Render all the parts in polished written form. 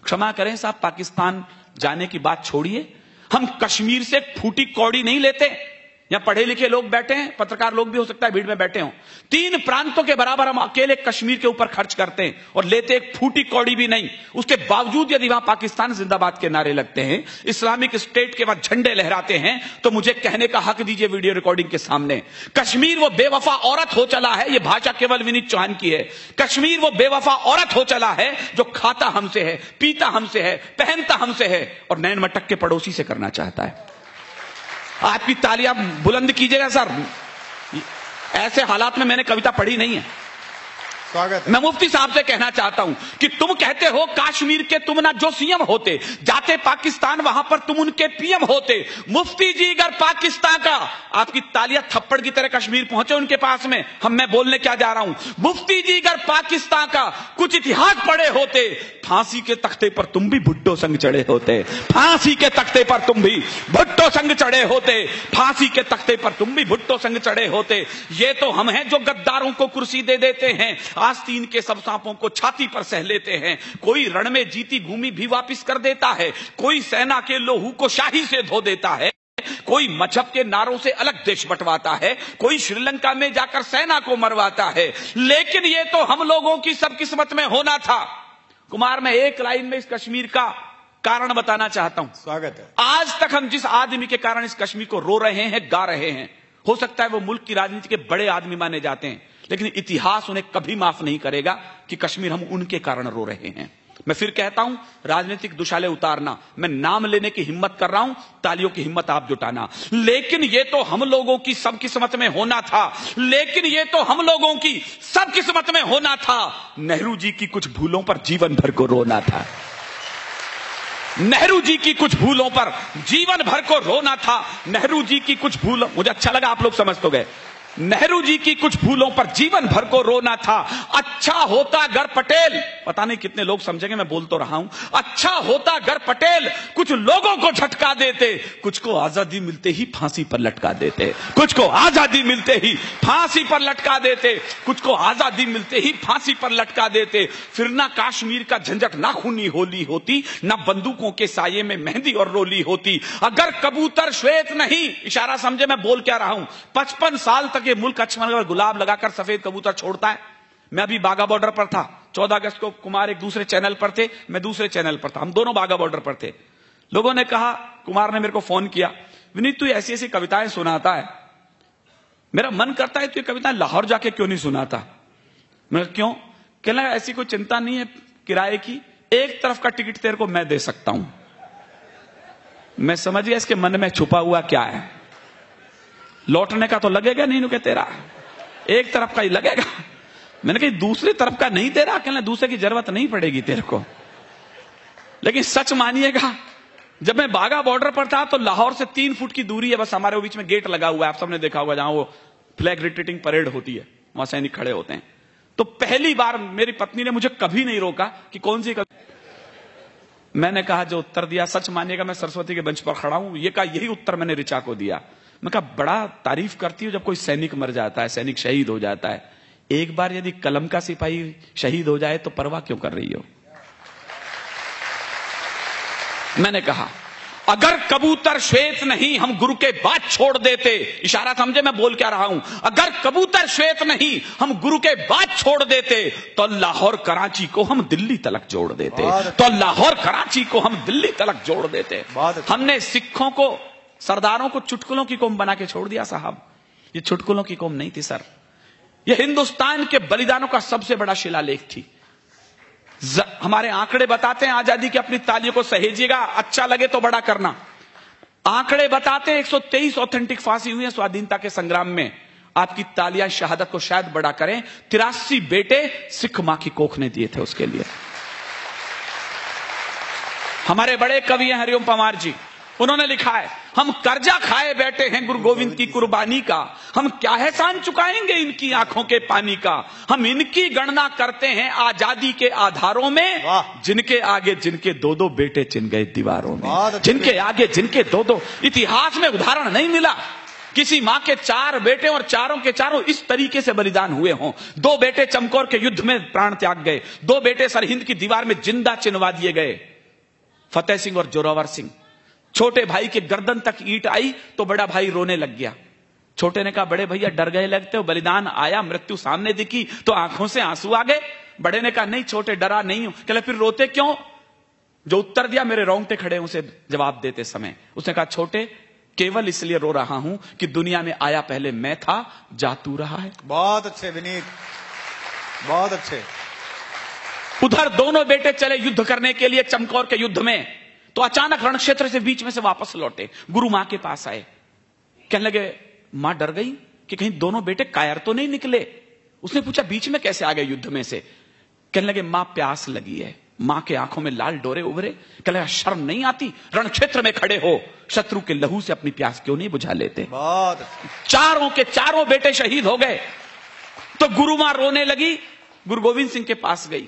क्षमा करें साहब, पाकिस्तान जाने की बात छोड़िए, हम कश्मीर से फूटी कौड़ी नहीं लेते। यहां पढ़े लिखे लोग बैठे हैं, पत्रकार लोग भी हो सकता है भीड़ में बैठे हों। 3 प्रांतों के बराबर हम अकेले कश्मीर के ऊपर खर्च करते हैं और लेते एक फूटी कौड़ी भी नहीं। उसके बावजूद यदि वहां पाकिस्तान जिंदाबाद के नारे लगते हैं, इस्लामिक स्टेट के बाद झंडे लहराते हैं, तो मुझे कहने का हक दीजिए वीडियो रिकॉर्डिंग के सामने, कश्मीर वो बेवफा औरत हो चला है। यह भाषा केवल विनीत चौहान की है। कश्मीर वो बेवफा औरत हो चला है जो खाता हमसे है, पीता हमसे है, पहनता हमसे है और नैन मटक के पड़ोसी से करना चाहता है। आपकी तालियां बुलंद कीजिएगा सर। ऐसे हालात में मैंने कविता पढ़ी नहीं है। स्वागत है। मैं मुफ्ती साहब से कहना चाहता हूं कि तुम कहते हो कश्मीर के तुम ना जो सीएम होते, जाते पाकिस्तान वहां पर तुम उनके पीएम होते। मुफ्ती जी अगर पाकिस्तान का, आपकी तालियां थप्पड़ की तरह कश्मीर पहुंचे उनके पास में, मैं बोलने क्या जा रहा हूं। मुफ्ती जी अगर पाकिस्तान का कुछ इतिहास पढ़े होते, फांसी के तख्ते पर तुम भी भुट्टो संग चढ़े होते। फांसी के तख्ते पर तुम भी भुट्टो संग चढ़े होते। फांसी के तख्ते पर तुम भी भुट्टो संग चढ़े होते। ये तो हम हैं जो गद्दारों को कुर्सी दे देते हैं, आस्तीन के सब सांपों को छाती पर सह लेते हैं। कोई रण में जीती भूमि भी वापिस कर देता है, कोई सेना के लोहू को शाही से धो देता है, कोई मजहब के नारों से अलग देश बंटवाता है, कोई श्रीलंका में जाकर सेना को मरवाता है। लेकिन ये तो हम लोगों की सब किस्मत में होना था। कुमार, मैं एक लाइन में इस कश्मीर का कारण बताना चाहता हूं। स्वागत है। आज तक हम जिस आदमी के कारण इस कश्मीर को रो रहे हैं, गा रहे हैं, हो सकता है वो मुल्क की राजनीति के बड़े आदमी माने जाते हैं, लेकिन इतिहास उन्हें कभी माफ नहीं करेगा कि कश्मीर हम उनके कारण रो रहे हैं। मैं फिर कहता हूं, राजनीतिक दुशाले उतारना, मैं नाम लेने की हिम्मत कर रहा हूं, तालियों की हिम्मत आप जुटाना। लेकिन ये तो हम लोगों की सब किस्मत में होना था। लेकिन ये तो हम लोगों की सब किस्मत में होना था। नेहरू जी की कुछ भूलों पर जीवन भर को रोना था। नेहरू जी की कुछ भूलों पर जीवन भर को रोना था। नेहरू जी की कुछ भूलों, मुझे अच्छा लगा आप लोग समझ तो गए। नेहरू जी की कुछ भूलों पर जीवन भर को रोना था। अच्छा होता अगर पटेल, पता नहीं कितने लोग समझेंगे, मैं बोल तो रहा हूं, अच्छा होता अगर पटेल कुछ लोगों को झटका देते, कुछ को आजादी मिलते ही फांसी पर लटका देते, कुछ को आजादी मिलते ही फांसी पर लटका देते, कुछ को आजादी मिलते ही फांसी पर लटका देते। फिर ना कश्मीर का झंझट, ना खूनी होली होती, ना बंदूकों के साये में मेहंदी और रोली होती। अगर कबूतर श्वेत नहीं, इशारा समझे मैं बोल क्या रहा हूं, 55 साल तक ये मुल्क अक्षर गुलाब लगाकर सफेद कबूतर छोड़ता है। मैं अभी बागा बॉर्डर पर था, 14 अगस्त को कुमार एक दूसरे चैनल पर थे, मैं दूसरे चैनल पर था, हम दोनों बागा बॉर्डर पर थे। लोगों ने कहा, कुमार ने मेरे को फोन किया, विनीत तू ऐसी ऐसी कविताएं सुनाता है, मेरा मन करता है तू ये कविताएं लाहौर जाके क्यों नहीं सुनाता। मैं क्यों? कहना ऐसी कोई चिंता नहीं है किराए की, एक तरफ का टिकट तेरे को मैं दे सकता हूं। मैं समझ गया इसके मन में छुपा हुआ क्या है। लौटने का तो लगेगा नहीं, नु तेरा एक तरफ का ही लगेगा। मैंने कहा दूसरी तरफ का नहीं दे रहा, कहना दूसरे की जरूरत नहीं पड़ेगी तेरे को। लेकिन सच मानिएगा, जब मैं बागा बॉर्डर पर था तो लाहौर से 3 फुट की दूरी है बस, हमारे बीच में गेट लगा हुआ है, आप सबने देखा होगा, जहां वो फ्लैग रिट्रीटिंग परेड होती है, वहां सैनिक खड़े होते हैं। तो पहली बार मेरी पत्नी ने मुझे कभी नहीं रोका कि कौन सी मैंने कहा जो उत्तर दिया, सच मानिएगा मैं सरस्वती के बेंच पर खड़ा हूं, ये कहा यही उत्तर मैंने ऋचा को दिया। मैं कहा बड़ा तारीफ करती हूं जब कोई सैनिक मर जाता है, सैनिक शहीद हो जाता है, एक बार यदि कलम का सिपाही शहीद हो जाए तो परवाह क्यों कर रही हो। मैंने कहा अगर कबूतर श्वेत नहीं हम गुरु के बाद छोड़ देते, इशारा समझे मैं बोल क्या रहा हूं, अगर कबूतर श्वेत नहीं हम गुरु के बाद छोड़ देते तो लाहौर कराची को हम दिल्ली तलक जोड़ देते, तो लाहौर कराची को हम दिल्ली तलक जोड़ देते। हमने सिखों को, सरदारों को चुटकुलों की कौम बना के छोड़ दिया साहब। ये चुटकुलों की कौम नहीं थी सर, ये हिंदुस्तान के बलिदानों का सबसे बड़ा शिलालेख थी। हमारे आंकड़े बताते हैं, आजादी की अपनी तालियों को सहेजिएगा, अच्छा लगे तो बड़ा करना। आंकड़े बताते हैं 123 ऑथेंटिक फांसी हुई है स्वाधीनता के संग्राम में। आपकी तालियां शहादत को शायद बड़ा करें। 83 बेटे सिख मां की कोख ने दिए थे उसके लिए। हमारे बड़े कवि हैं हरिओम पंवार जी, उन्होंने लिखा है हम कर्जा खाए बैठे हैं गुरु गोविंद की कुर्बानी का, हम क्या एहसान चुकाएंगे इनकी आंखों के पानी का। हम इनकी गणना करते हैं आजादी के आधारों में, जिनके आगे जिनके 2-2 बेटे चिन गए दीवारों में, जिनके आगे जिनके 2-2। इतिहास में उदाहरण नहीं मिला किसी मां के 4 बेटे और चारों के चारों इस तरीके से बलिदान हुए हों। 2 बेटे चमकौर के युद्ध में प्राण त्याग गए, 2 बेटे सरहिंद की दीवार में जिंदा चिनवा दिए गए। फतेह सिंह और जोरावर सिंह। छोटे भाई के गर्दन तक ईंट आई तो बड़ा भाई रोने लग गया। छोटे ने कहा, बड़े भैया डर गए लगते हो, बलिदान आया, मृत्यु सामने दिखी तो आंखों से आंसू आ गए। बड़े ने कहा, नहीं छोटे, डरा नहीं हूं। कहले, फिर रोते क्यों? जो उत्तर दिया, मेरे रोंगटे खड़े उसे जवाब देते समय। उसने कहा, छोटे, केवल इसलिए रो रहा हूं कि दुनिया में आया पहले मैं था, जा तू रहा है। बहुत अच्छे विनीत, बहुत अच्छे। उधर दोनों बेटे चले युद्ध करने के लिए चमकौर के युद्ध में, तो अचानक रण क्षेत्र से बीच में से वापस लौटे, गुरु मां के पास आए। कहने लगे, मां डर गई कि कहीं दोनों बेटे कायर तो नहीं निकले। उसने पूछा, बीच में कैसे आ गए युद्ध में से? कहने लगे, मां प्यास लगी है। मां के आंखों में लाल डोरे उभरे। कहने लगा, शर्म नहीं आती? रण क्षेत्र में खड़े हो, शत्रु के लहू से अपनी प्यास क्यों नहीं बुझा लेते? बहुत। चारों के चारों बेटे शहीद हो गए। तो गुरु मां रोने लगी, गुरु गोविंद सिंह के पास गई।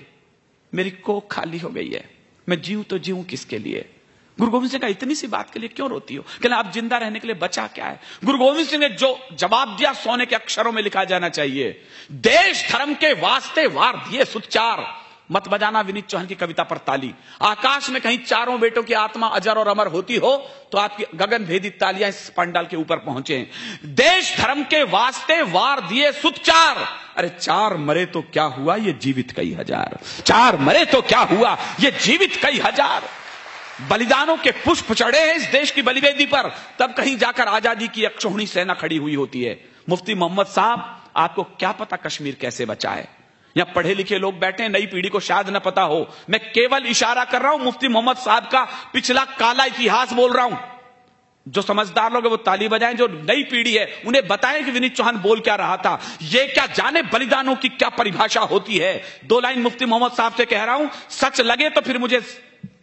मेरी कोख खाली हो गई है, मैं जीऊं तो जीऊं किसके लिए? गुरु गोविंद सिंह का, इतनी सी बात के लिए क्यों रोती हो? कहना, आप जिंदा रहने के लिए बचा क्या है? गुरु गोविंद सिंह ने जो जवाब दिया, सोने के अक्षरों में लिखा जाना चाहिए। देश धर्म के वास्ते वार दिए सुचार। मत बजाना विनीत चौहान की कविता पर ताली। आकाश में कहीं चारों बेटों की आत्मा अजर और अमर होती हो तो आपकी गगन भेदी तालियां इस पंडाल के ऊपर पहुंचे। देश धर्म के वास्ते वार दिए सुचार। अरे चार मरे तो क्या हुआ, ये जीवित कई हजार। चार मरे तो क्या हुआ, ये जीवित कई हजार। बलिदानों के पुष्प चढ़े हैं इस देश की बलिवेदी पर, तब कहीं जाकर आजादी की अक्षोहिणी सेना खड़ी हुई होती है। मुफ्ती मोहम्मद साहब, आपको क्या पता कश्मीर कैसे बचा है? यहां पढ़े लिखे लोग बैठे हैं, नई पीढ़ी को शायद न पता हो। मैं केवल इशारा कर रहा हूं, मुफ्ती मोहम्मद साहब का पिछला काला इतिहास बोल रहा हूं। जो समझदार लोग हैं वो ताली बजाएं, जो नई पीढ़ी है उन्हें बताएं कि विनीत चौहान बोल क्या रहा था। ये क्या जाने बलिदानों की क्या परिभाषा होती है। 2 लाइन मुफ्ती मोहम्मद साहब से कह रहा हूं, सच लगे तो फिर मुझे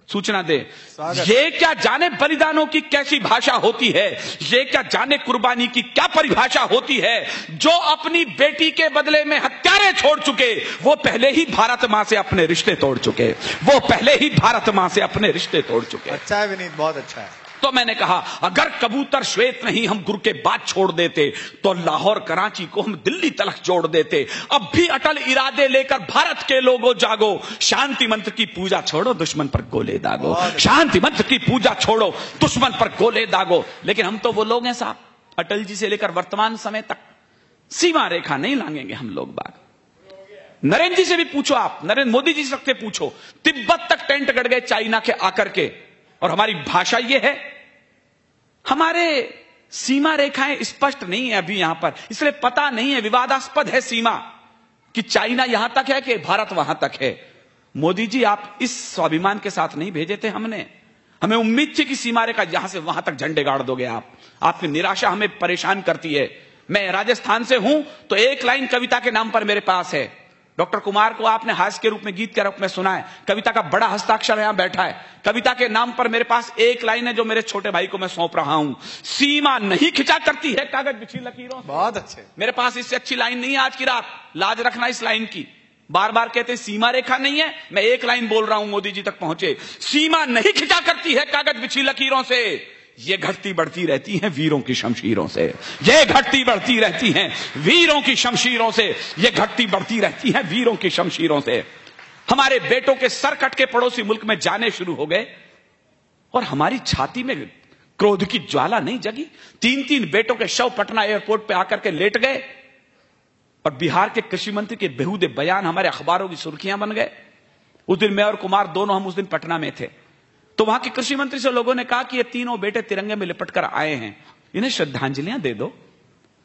सूचना दे। ये क्या जाने बलिदानों की कैसी भाषा होती है, ये क्या जाने कुर्बानी की क्या परिभाषा होती है। जो अपनी बेटी के बदले में हत्यारे छोड़ चुके, वो पहले ही भारत मां से अपने रिश्ते तोड़ चुके। वो पहले ही भारत मां से अपने रिश्ते तोड़ चुके। अच्छा है विनीत, बहुत अच्छा है। तो मैंने कहा, अगर कबूतर श्वेत नहीं हम गुरु के बाद छोड़ देते तो लाहौर कराची को हम दिल्ली तलक जोड़ देते। अब भी अटल इरादे लेकर भारत के लोगों जागो, शांति मंत्र की पूजा छोड़ो, दुश्मन पर गोले दागो। शांति मंत्र की पूजा छोड़ो, दुश्मन पर गोले दागो। लेकिन हम तो वो लोग हैं साहब, अटल जी से लेकर वर्तमान समय तक सीमा रेखा नहीं लांघेंगे हम लोग बाग। नरेंद्र जी से भी पूछो, आप नरेंद्र मोदी जी से पूछो, तिब्बत तक टेंट गड़ गए चाइना के आकर के। और हमारी भाषा यह है, हमारे सीमा रेखाएं स्पष्ट नहीं है अभी यहां पर, इसलिए पता नहीं है, विवादास्पद है सीमा कि चाइना यहां तक है कि भारत वहां तक है। मोदी जी, आप इस स्वाभिमान के साथ नहीं भेजे थे हमने। हमें उम्मीद थी कि सीमा रेखा यहां से वहां तक झंडे गाड़ दोगे आप। आपकी निराशा हमें परेशान करती है। मैं राजस्थान से हूं तो एक लाइन कविता के नाम पर मेरे पास है। डॉक्टर कुमार को आपने हास्य के रूप में, गीत के रूप में सुना है। कविता का बड़ा हस्ताक्षर यहां बैठा है। कविता के नाम पर मेरे पास एक लाइन है जो मेरे छोटे भाई को मैं सौंप रहा हूं। सीमा नहीं खिंचा करती है कागज बिछी लकीरों। बहुत अच्छे। मेरे पास इससे अच्छी लाइन नहीं है आज की रात, लाज रखना इस लाइन की। बार बार कहते हैं सीमा रेखा नहीं है, मैं एक लाइन बोल रहा हूं, मोदी जी तक पहुंचे। सीमा नहीं खिंचा करती है कागज बिछी लकीरों से, ये घटती बढ़ती रहती हैं वीरों की शमशीरों से। ये घटती बढ़ती रहती हैं वीरों की शमशीरों से। ये घटती बढ़ती रहती हैं वीरों की शमशीरों से। हमारे बेटों के सर कट के पड़ोसी मुल्क में जाने शुरू हो गए और हमारी छाती में क्रोध की ज्वाला नहीं जगी। 3-3 बेटों के शव पटना एयरपोर्ट पे आकर के लेट गए और बिहार के कृषि मंत्री के बेहूदे बयान हमारे अखबारों की सुर्खियां बन गए। उस दिन मैं और कुमार दोनों, हम उस दिन पटना में थे, तो वहां के कृषि मंत्री से लोगों ने कहा कि ये तीनों बेटे तिरंगे में लिपट कर आए हैं, इन्हें श्रद्धांजलियां दे दो,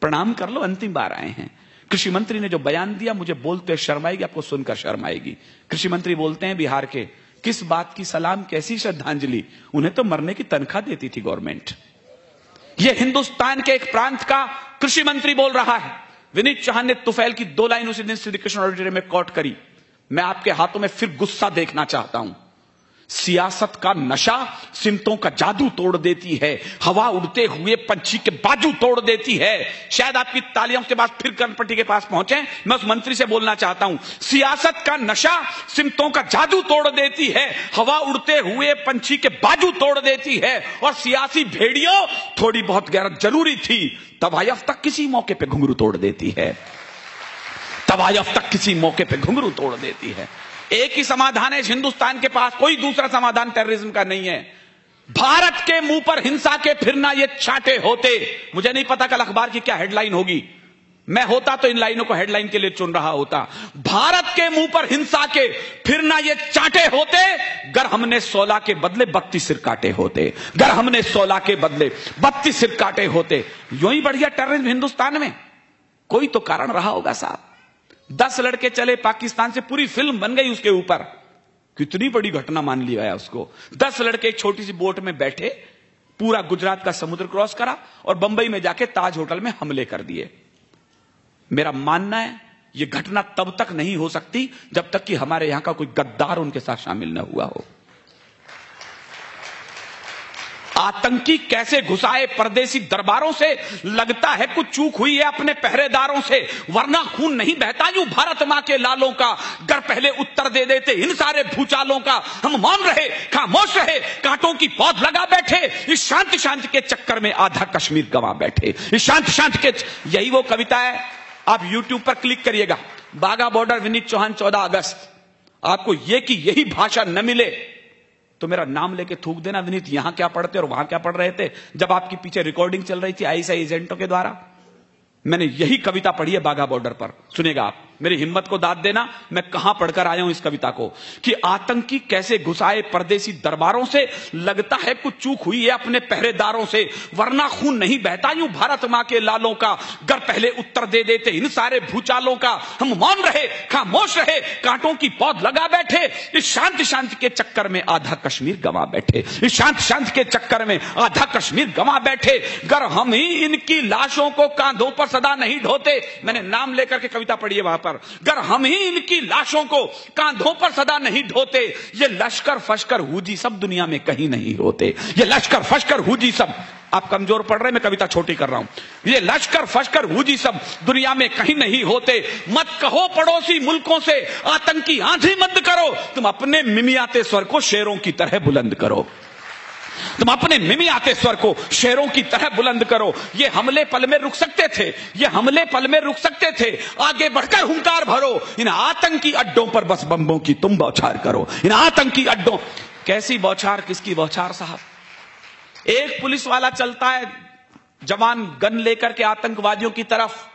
प्रणाम कर लो, अंतिम बार आए हैं। कृषि मंत्री ने जो बयान दिया, मुझे बोलते शर्म आएगी, आपको सुनकर शर्म आएगी। कृषि मंत्री बोलते हैं बिहार के, किस बात की सलाम, कैसी श्रद्धांजलि, उन्हें तो मरने की तनख्वाह देती थी गवर्नमेंट। यह हिंदुस्तान के एक प्रांत का कृषि मंत्री बोल रहा है। विनीत चौहान ने तुफैल की 2 लाइन उसी दिन श्री कृष्ण ऑडिटोरियम में कोट करी। मैं आपके हाथों में फिर गुस्सा देखना चाहता हूं। सियासत का नशा सिमतों का जादू तोड़ देती है, हवा उड़ते हुए पंछी के बाजू तोड़ देती है। शायद आपकी तालियों के बाद फिर कर्णपट्टी के पास पहुंचे। मैं उस मंत्री से बोलना चाहता हूं, सियासत का नशा सिमतों का जादू तोड़ देती है, हवा उड़ते हुए पंछी के बाजू तोड़ देती है। और सियासी भेड़ियों, थोड़ी बहुत गैरत जरूरी थी, तवायफ तक किसी मौके पे घुंघरू तोड़ देती है। तवायफ तक किसी मौके पे घुंघरू तोड़ देती है। एक ही समाधान है इस हिंदुस्तान के पास, कोई दूसरा समाधान टेररिज्म का नहीं है। भारत के मुंह पर हिंसा के फिरना ये चाटे होते, मुझे नहीं पता कल अखबार की क्या हेडलाइन होगी, मैं होता तो इन लाइनों को हेडलाइन के लिए चुन रहा होता। भारत के मुंह पर हिंसा के फिरना ये चाटे होते, गर हमने 16 के बदले 32 सिर काटे होते, गर हमने 16 के बदले 32 सिर काटे होते। यूं ही बढ़िया टेररिज्म हिंदुस्तान में, कोई तो कारण रहा होगा साहब। 10 लड़के चले पाकिस्तान से, पूरी फिल्म बन गई उसके ऊपर, कितनी बड़ी घटना मान लिया गया उसको। 10 लड़के एक छोटी सी बोट में बैठे, पूरा गुजरात का समुद्र क्रॉस करा और बंबई में जाके ताज होटल में हमले कर दिए। मेरा मानना है यह घटना तब तक नहीं हो सकती जब तक कि हमारे यहां का कोई गद्दार उनके साथ शामिल न हुआ हो। आतंकी कैसे घुसाए परदेसी दरबारों से, लगता है कुछ चूक हुई है अपने पहरेदारों से, वरना खून नहीं बहता यूं भारत मां के लालों का, गर पहले उत्तर दे देते इन सारे भूचालों का। हम मौन रहे, खामोश रहे, कांटों की पौध लगा बैठे, इस शांति शांति के चक्कर में आधा कश्मीर गंवा बैठे, इस शांति शांति के। यही वो कविता है, आप यूट्यूब पर क्लिक करिएगा, बाघा बॉर्डर विनीत चौहान 14 अगस्त। आपको यह कि यही भाषा न मिले तो मेरा नाम लेके थूक देना, विनीत यहां क्या पढ़ते और वहां क्या पढ़ रहे थे, जब आपकी पीछे रिकॉर्डिंग चल रही थी आईएसआई एजेंटों के द्वारा। मैंने यही कविता पढ़ी है बाघा बॉर्डर पर, सुनेगा आप, मेरी हिम्मत को दाद देना मैं कहां पढ़कर आया हूं इस कविता को, कि आतंकी कैसे घुसाए परदेसी दरबारों से, लगता है कुछ चूक हुई है अपने पहरेदारों से, वरना खून नहीं बहता यूं भारत मां के लालों का, गर पहले उत्तर दे देते इन सारे भूचालों का। हम मौन रहे, खामोश रहे, कांटों की पौध लगा बैठे, इस शांति शांति के चक्कर में आधा कश्मीर गंवा बैठे, इस शांति शांति के चक्कर में आधा कश्मीर गंवा बैठे, गर हम ही इनकी लाशों को कांधों पर सदा नहीं ढोते। मैंने नाम लेकर के कविता पढ़ी है वहां पर, गर हम ही इनकी लाशों को कांधों पर सदा नहीं ढोते, ये लश्कर फश्कर हुजी सब दुनिया में कहीं नहीं होते, ये लश्कर फश्कर हुजी सब। आप कमजोर पढ़ रहे, मैं कविता छोटी कर रहा हूं। ये लश्कर फश्कर हुजी सब दुनिया में कहीं नहीं होते, मत कहो पड़ोसी मुल्कों से आतंकी आंधी मत करो, तुम अपने मिमियाते स्वर को शेरों की तरह बुलंद करो, तुम अपने मिमियाते स्वर को शेरों की तरह बुलंद करो। ये हमले पल में रुक सकते थे, ये हमले पल में रुक सकते थे, आगे बढ़कर हुंकार भरो, इन आतंकी अड्डों पर बस बम्बों की तुम बौछार करो, इन आतंकी अड्डों। कैसी बौछार, किसकी बौछार साहब? एक पुलिस वाला चलता है जवान गन लेकर के आतंकवादियों की तरफ,